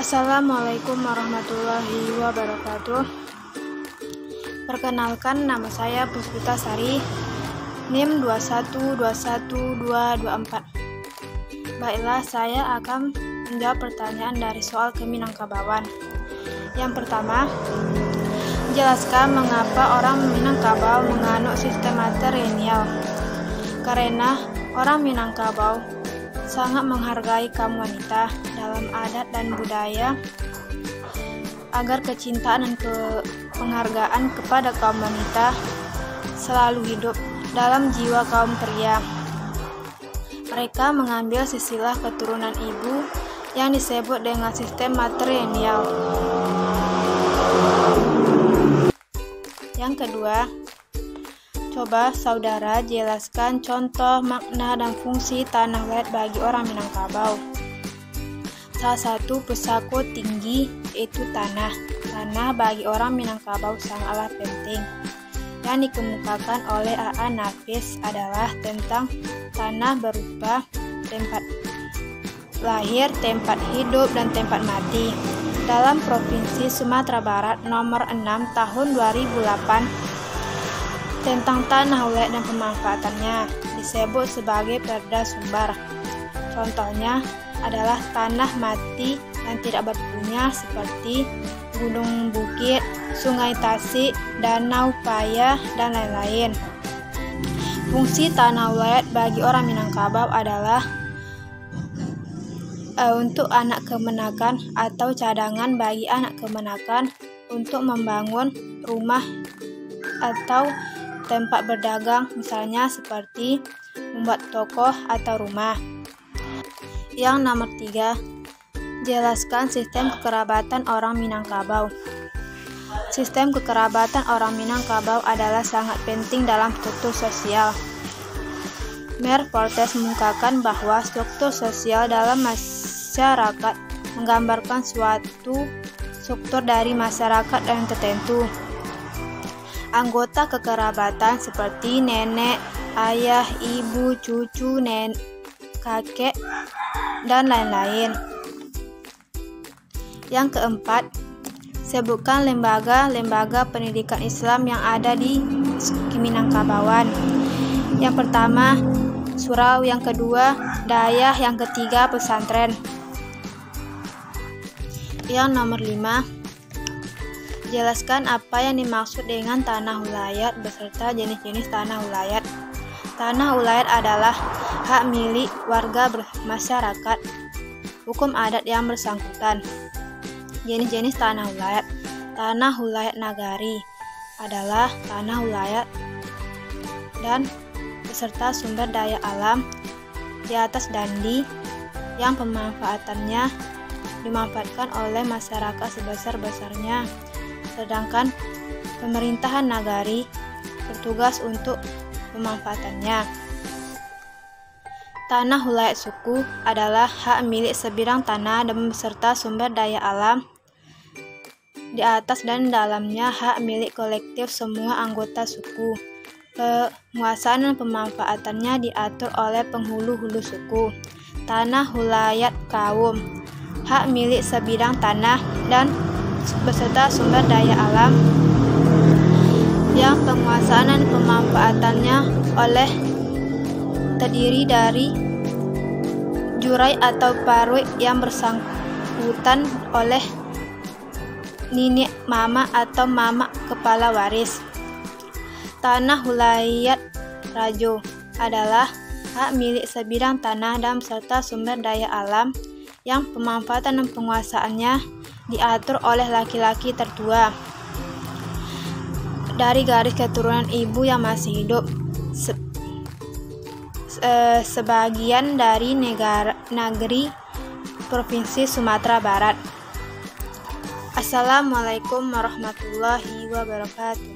Assalamualaikum warahmatullahi wabarakatuh. Perkenalkan, nama saya Puspita Sari, NIM 2121224. Baiklah, saya akan menjawab pertanyaan dari soal Keminangkabauan. Yang pertama, jelaskan mengapa orang Minangkabau menganut sistem matrilineal. Karena orang Minangkabau sangat menghargai kaum wanita dalam adat dan budaya, agar kecintaan dan penghargaan kepada kaum wanita selalu hidup dalam jiwa kaum pria. Mereka mengambil silsilah keturunan ibu yang disebut dengan sistem matrilineal. Yang kedua, coba saudara jelaskan contoh, makna, dan fungsi tanah ulayat bagi orang Minangkabau. Salah satu pesako tinggi yaitu tanah. Tanah bagi orang Minangkabau sangatlah penting. Yang dikemukakan oleh A.A. Nafis adalah tentang tanah berupa tempat lahir, tempat hidup, dan tempat mati. Dalam Provinsi Sumatera Barat nomor 6 tahun 2008 tentang tanah ulayat dan pemanfaatannya disebut sebagai perda sumber. Contohnya adalah tanah mati yang tidak berpunya seperti gunung bukit, sungai Tasik, danau Paya, dan lain-lain. Fungsi tanah ulayat bagi orang Minangkabau adalah untuk anak kemenakan atau cadangan bagi anak kemenakan untuk membangun rumah atau tempat berdagang, misalnya seperti membuat toko atau rumah. Yang nomor 3, jelaskan sistem kekerabatan orang Minangkabau. Sistem kekerabatan orang Minangkabau adalah sangat penting dalam struktur sosial. Mer Fortes mengungkapkan bahwa struktur sosial dalam masyarakat menggambarkan suatu struktur dari masyarakat yang tertentu. Anggota kekerabatan seperti nenek, ayah, ibu, cucu, kakek, dan lain-lain. Yang keempat, sebutkan lembaga-lembaga pendidikan Islam yang ada di Keminangkabauan. Yang pertama, surau. Yang kedua, dayah. Yang ketiga, pesantren. Yang nomor 5, jelaskan apa yang dimaksud dengan tanah ulayat beserta jenis-jenis tanah ulayat. Tanah ulayat adalah hak milik warga masyarakat, hukum adat yang bersangkutan. Jenis-jenis tanah ulayat. Tanah ulayat nagari adalah tanah ulayat dan beserta sumber daya alam di atas dandi yang pemanfaatannya dimanfaatkan oleh masyarakat sebesar-besarnya. Sedangkan pemerintahan nagari bertugas untuk pemanfaatannya. Tanah ulayat suku adalah hak milik sebidang tanah dan beserta sumber daya alam di atas dan dalamnya hak milik kolektif semua anggota suku. Penguasaan dan pemanfaatannya diatur oleh penghulu-hulu suku. Tanah ulayat kaum, hak milik sebidang tanah dan beserta sumber daya alam yang penguasaan dan pemanfaatannya terdiri dari jurai atau paruik yang bersangkutan oleh nenek, mama, atau mama kepala waris. Tanah ulayat rajo adalah hak milik sebidang tanah dan beserta sumber daya alam yang pemanfaatan dan penguasaannya diatur oleh laki-laki tertua dari garis keturunan ibu yang masih hidup, sebagian dari negeri Provinsi Sumatera Barat. Assalamualaikum warahmatullahi wabarakatuh.